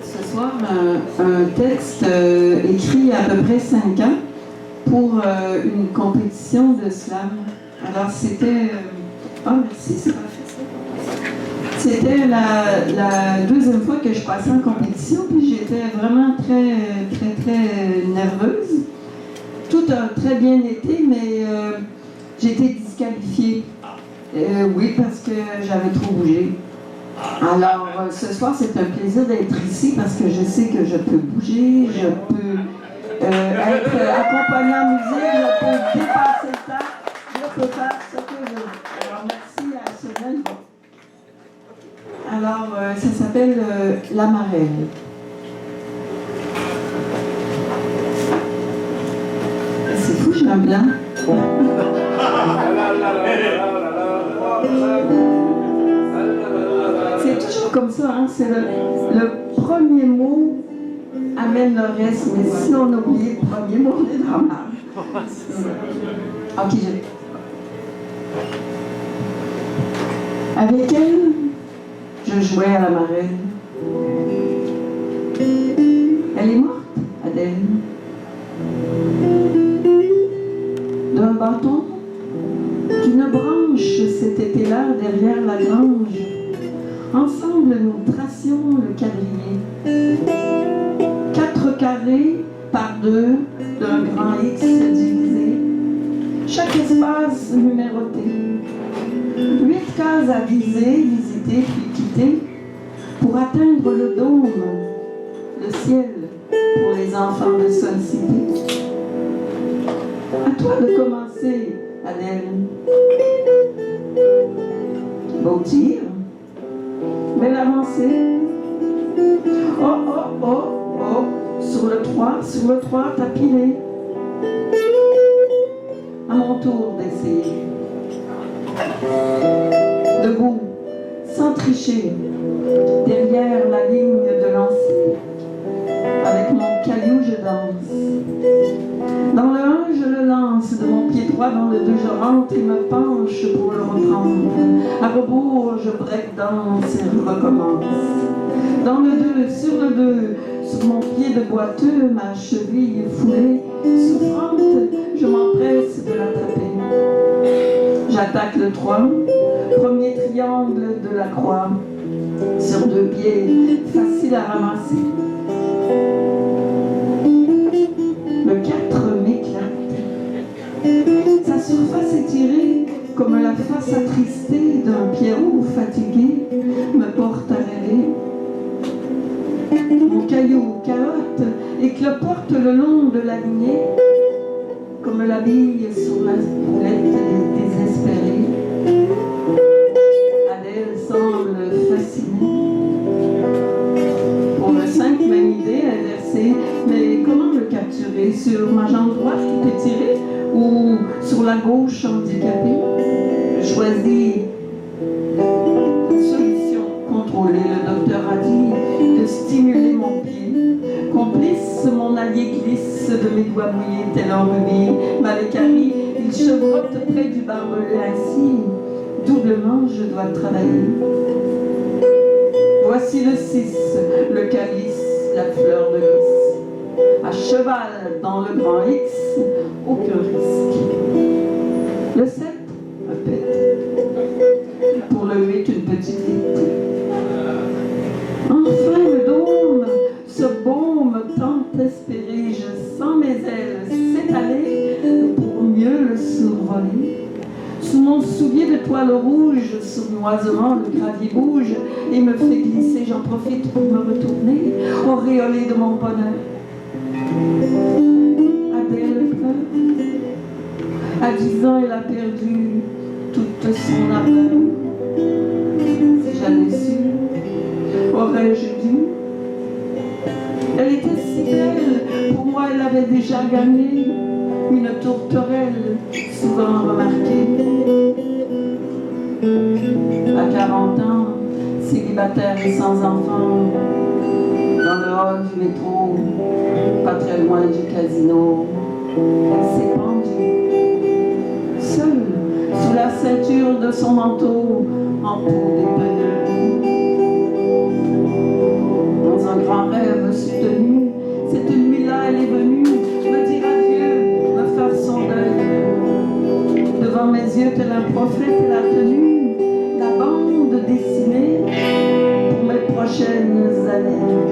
ce soir un texte écrit il y a à peu près 5 ans pour une compétition de slam. Alors c'était... merci, c'est parfait ça. C'était la deuxième fois que je passais en compétition, puis j'étais vraiment très nerveuse. Tout a très bien été, mais j'ai été disqualifiée. Oui, parce que j'avais trop bougé. Alors, ce soir, c'est un plaisir d'être ici parce que je sais que je peux bouger, je peux être accompagnée en musique, je peux dépasser le temps, je peux faire ce que je veux. Alors, merci à Sylvain. Alors, ça s'appelle La Marelle. C'est fou, j'ai un blanc. C'est toujours comme ça, hein? C'est le premier mot amène le reste, mais si on oublie le premier mot, on est dans la marre. Ok, avec elle, je jouais à la marelle. Elle est morte, Adèle. D'un bâton qu'une branche cet été-là derrière la grange. Ensemble, nous tracions le quadrillé. 4 carrés par 2 d'un grand X divisé. Chaque espace numéroté. 8 cases à viser, visiter puis quitter pour atteindre le dôme, le ciel pour les enfants de Sun City. À toi de commencer, Adèle. Beau tir. Belle avancée. Oh, oh, oh, oh. Sur le 3, t'as pilé. À mon tour d'essayer. Debout, sans tricher, derrière la ligne de lancer. Avec mon caillou, je danse. Dans le 1, je le lance de mon pied droit, dans le 2, je rentre et me penche pour le reprendre. À rebours, je break-dance et recommence. Dans le 2, sur le 2, sur mon pied de boiteux, ma cheville foulée, souffrante, je m'empresse de l'attraper. J'attaque le 3, premier triangle de la croix, sur 2 pieds, facile à ramasser. Le 4 m'éclate. Sa surface étirée, comme la face attristée d'un pierrot fatigué, me porte à rêver. Mon caillou cahote et cloporte le long de la lignée, comme la bille sur la roulette désespérée. Adèle semble fascinée. Pour le 5, même idée inversée, mais comment le capturer? Sur ma jambe droite tout étirée ou sur la gauche handicapée? Je choisis une solution contrôlée. Le docteur a dit de stimuler mon pied. Complice, mon allié glisse de mes doigts mouillés tel un rubis. Malécari, il chevrotte près du barbelé ainsi. Doublement, je dois travailler. Voici le 6, le calice, la fleur de lys. À cheval dans le grand X, aucun risque. Le 7, un pet. Pour le 8, une petite vite. Enfin le dôme, ce baume tant espéré, je sens mes ailes s'étaler pour mieux le survoler. Sous mon soulier de toile rouge, sournoisement le gravier bouge et me fait glisser, j'en profite pour me retourner, auréolée de mon bonheur. Adèle pleure. À 10 ans, elle a perdu toute son ardeur. Si j'avais su, aurais-je dû? Elle était si belle, pour moi elle avait déjà gagné une tourterelle, souvent remarquée. À 40 ans, célibataire et sans enfant, dans le hall du métro, pas très loin du casino, elle s'est pendue, seule, sous la ceinture de son manteau, en peau d'épineux. Dans un grand rêve, devant mes yeux tel un prophète, elle a tenu la bande dessinée pour mes prochaines années.